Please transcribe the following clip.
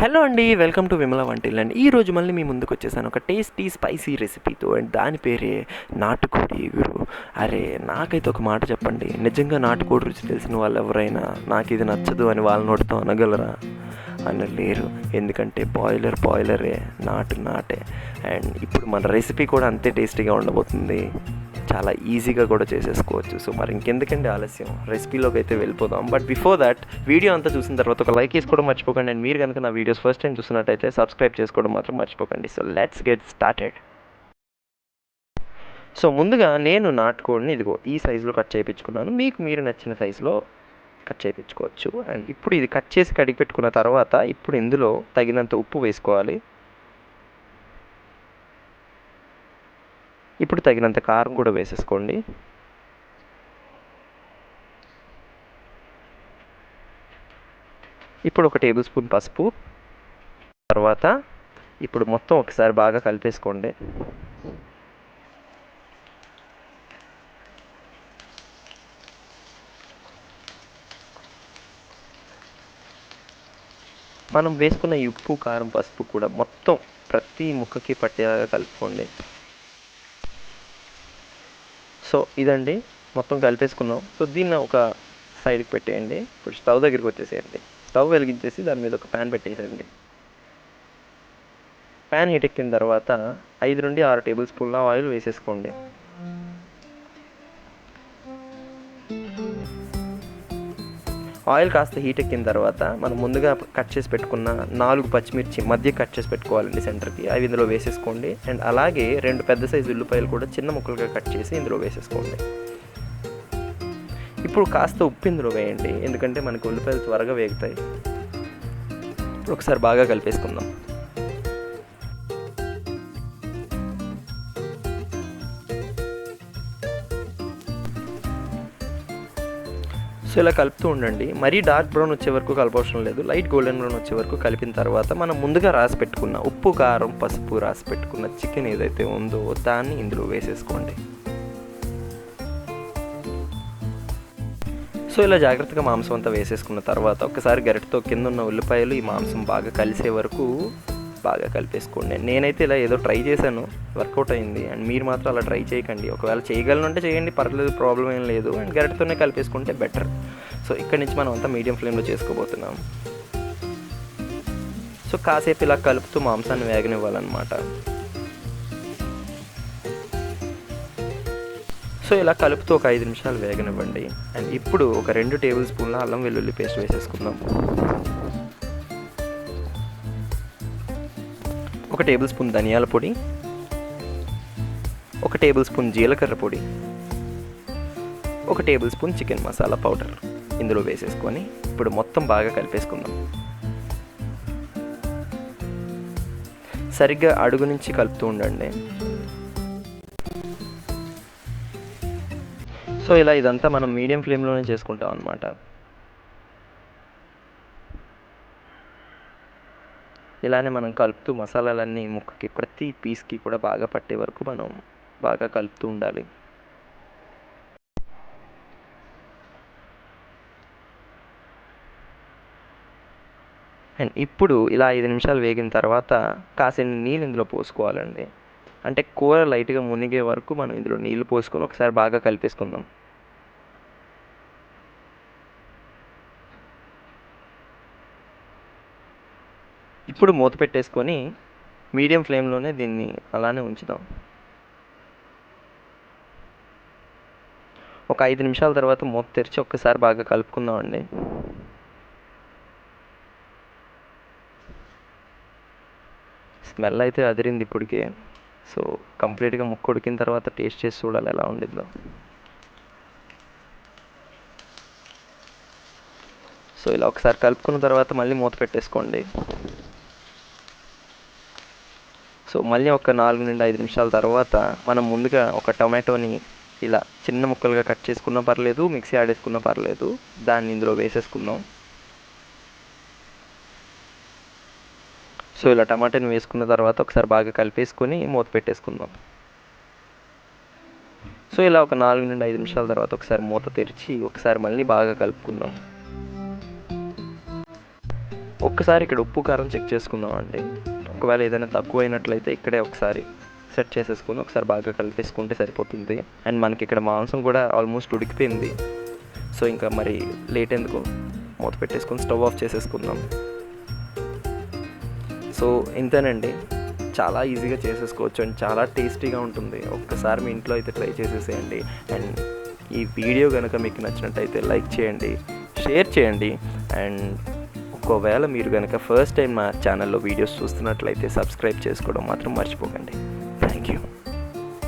Hello అండి, welcome to Vimala until. And ఈరోజు మళ్ళీ మీ ముందుకు వచ్చేసాను ఒక టేస్టీ స్పైసీ రెసిపీతో. అండ్ దాని పేరే నాటుకోడి ఎగురు. అరే, నాకైతే ఒక మాట చెప్పండి, నిజంగా నాటుకోడి రుచి తెలిసిన వాళ్ళు ఎవరైనా నాకు ఇది నచ్చదు అని వాళ్ళ నోటితో అనగలరా? అనలేరు. ఎందుకంటే బాయిలరే, నాటే. అండ్ ఇప్పుడు మన రెసిపీ కూడా అంతే టేస్టీగా ఉండబోతుంది, చాలా ఈజీగా కూడా చేసేసుకోవచ్చు. సో మరి ఇంకెందుకంటే ఆలస్యం, రెసిపీలోకి అయితే వెళ్ళిపోదాం. బట్ బిఫోర్ దట్, వీడియో అంతా చూసిన తర్వాత ఒక లైక్ వేసుకోవడం మర్చిపోకండి. అండ్ మీరు కనుక నా వీడియోస్ ఫస్ట్ టైం చూస్తున్నట్టయితే సబ్స్క్రైబ్ చేసుకోవడం మాత్రం మర్చిపోకండి. So let's get started. So ముందుగా నేను నాటుకోడిని ఇదిగో ఈ సైజులో కట్ చేయించుకున్నాను. మీకు మీరు నచ్చిన సైజులో కట్ చేయించుకోవచ్చు. అండ్ ఇప్పుడు ఇది కట్ చేసి కడిగి పెట్టుకున్న తర్వాత ఇప్పుడు ఇందులో తగినంత ఉప్పు వేసుకోవాలి. ఇప్పుడు తగినంత కారం కూడా వేసేసుకోండి. ఇప్పుడు ఒక టేబుల్ స్పూన్ పసుపు. తర్వాత ఇప్పుడు మొత్తం ఒకసారి బాగా కలిపేసుకోండి. మనం వేసుకున్న ఈ ఉప్పు, కారం, పసుపు కూడా మొత్తం ప్రతి ముక్కకి పట్టేలాగా కలుపుకోండి. సో ఇదండి, మొత్తం కలిపేసుకున్నాం. సో దీన్ని ఒక సైడ్కి పెట్టేయండి. ఇప్పుడు స్టవ్ దగ్గరికి వచ్చేసేయండి. స్టవ్ వెలిగించేసి దాని మీద ఒక ప్యాన్ పెట్టేసేయండి. ప్యాన్ హీట్ ఎక్కిన తర్వాత 5 నుండి 6 టేబుల్ స్పూన్ల ఆయిల్ వేసేసుకోండి. ఆయిల్ కాస్త హీట్ ఎక్కిన తర్వాత మనం ముందుగా కట్ చేసి పెట్టుకున్న 4 పచ్చిమిర్చి మధ్య కట్ చేసి పెట్టుకోవాలండి సెంటర్కి, అవి ఇందులో వేసేసుకోండి. అండ్ అలాగే 2 పెద్ద సైజు ఉల్లిపాయలు కూడా చిన్న ముక్కలుగా కట్ చేసి ఇందులో వేసేసుకోండి. ఇప్పుడు కాస్త ఉప్పు ఇందులో వేయండి, ఎందుకంటే మనకు ఉల్లిపాయలు త్వరగా వేగుతాయి. ఇప్పుడు ఒకసారి బాగా కలిపేసుకుందాం. సో ఇలా కలుపుతూ ఉండండి. మరీ డార్క్ బ్రౌన్ వచ్చే వరకు కలపవసరం లేదు, లైట్ గోల్డెన్ బ్రౌన్ వచ్చే వరకు కలిపిన తర్వాత మనం ముందుగా రాసి పెట్టుకున్న ఉప్పు, కారం, పసుపు రాసి పెట్టుకున్న చికెన్ ఏదైతే ఉందో దాన్ని ఇందులో వేసేసుకోండి. సో ఇలా జాగ్రత్తగా మాంసం అంతా వేసేసుకున్న తర్వాత ఒకసారి గరిటతో కింద ఉన్న ఉల్లిపాయలు ఈ మాంసం బాగా కలిసే వరకు బాగా కలిపేసుకోండి. నేనైతే ఇలా ఏదో ట్రై చేశాను, వర్కౌట్ అయింది. అండ్ మీరు మాత్రం అలా ట్రై చేయకండి. ఒకవేళ చేయగలనంటే చేయండి, పర్లేదు, ప్రాబ్లం ఏం లేదు. అండ్ గరిటతోనే కలిపేసుకుంటే బెటర్. సో ఇక్కడి నుంచి మనం అంతా మీడియం ఫ్లేమ్లో చేసుకోబోతున్నాం. సో కాసేపు ఇలా కలుపుతూ మాంసాన్ని వేగనివ్వాలన్నమాట. సో ఇలా కలుపుతూ ఒక 5 నిమిషాలు వేగనివ్వండి. అండ్ ఇప్పుడు ఒక 2 టేబుల్ స్పూన్ల అల్లం వెల్లుల్లి పేస్ట్ వేసేసుకుందాం. 1 టేబుల్ స్పూన్ ధనియాల పొడి, 1 టేబుల్ స్పూన్ జీలకర్ర పొడి, 1 table spoon chicken masala powder ఇందులో వేసేసుకొని ఇప్పుడు మొత్తం బాగా కలిపేసుకుందాం. సరిగ్గా అడుగు నుంచి కలుపుతూ ఉండండి. సో ఇలా ఇదంతా మనం మీడియం ఫ్లేమ్లోనే చేసుకుంటాం అన్నమాట. ఇలానే మనం కలుపుతూ మసాలాలన్నీ ముక్కకి ప్రతి పీస్కి కూడా బాగా పట్టే వరకు మనం బాగా కలుపుతూ ఉండాలి. అండ్ ఇప్పుడు ఇలా 5 నిమిషాలు వేగిన తర్వాత కాసిన నీళ్ళు ఇందులో పోసుకోవాలండి. అంటే కూర లైట్గా మునిగే వరకు మనం ఇందులో నీళ్ళు పోసుకొని ఒకసారి బాగా కలిపేసుకుందాం. ఇప్పుడు మూత పెట్టేసుకొని మీడియం ఫ్లేమ్లోనే దీన్ని అలానే ఉంచుదాం. ఒక 5 నిమిషాల తర్వాత మూత తెరిచి ఒక్కసారి బాగా కలుపుకుందామండి. స్మెల్ అయితే అదిరింది ఇప్పటికే. సో కంప్లీట్గా ముక్క ఉడికిన తర్వాత టేస్ట్ చేసి చూడాలి ఎలా ఉండిద్దో. సో ఇలా ఒకసారి కలుపుకున్న తర్వాత మళ్ళీ మూత పెట్టేసుకోండి. సో మళ్ళీ ఒక 4 నుండి 5 నిమిషాల తర్వాత మనం ముందుగా ఒక టొమాటోని ఇలా చిన్న ముక్కలుగా కట్ చేసుకున్నా పర్లేదు, మిక్సీ ఆడేసుకున్నా పర్లేదు, దాన్ని ఇందులో వేసేసుకుందాం. సో ఇలా టమాటాని వేసుకున్న తర్వాత ఒకసారి బాగా కలిపేసుకొని మూత పెట్టేసుకుందాం. సో ఇలా ఒక 4 నుండి 5 నిమిషాల తర్వాత ఒకసారి మూత తెరిచి ఒకసారి మళ్ళీ బాగా కలుపుకుందాం. ఒక్కసారి ఇక్కడ ఉప్పు కారం చెక్ చేసుకుందాం అండి. ఒకవేళ ఏదైనా తక్కువ అయినట్లయితే ఇక్కడే ఒకసారి సెట్ చేసేసుకుని ఒకసారి బాగా కలిపేసుకుంటే సరిపోతుంది. అండ్ మనకి ఇక్కడ మాంసం కూడా ఆల్మోస్ట్ ఉడికిపోయింది. సో ఇంకా మరి లేట్ ఎందుకు, మూత పెట్టేసుకొని స్టవ్ ఆఫ్ చేసేసుకుందాం. సో ఇంతేనండి, చాలా ఈజీగా చేసేసుకోవచ్చు అండ్ చాలా టేస్టీగా ఉంటుంది. ఒక్కసారి మీ ఇంట్లో అయితే ట్రై చేసేసేయండి. అండ్ ఈ వీడియో కనుక మీకు నచ్చినట్టయితే లైక్ చేయండి, షేర్ చేయండి. అండ్ ఒకవేళ మీరు కనుక ఫస్ట్ టైం మా ఛానల్లో వీడియోస్ చూస్తున్నట్లయితే సబ్స్క్రైబ్ చేసుకోవడం మాత్రం మర్చిపోకండి.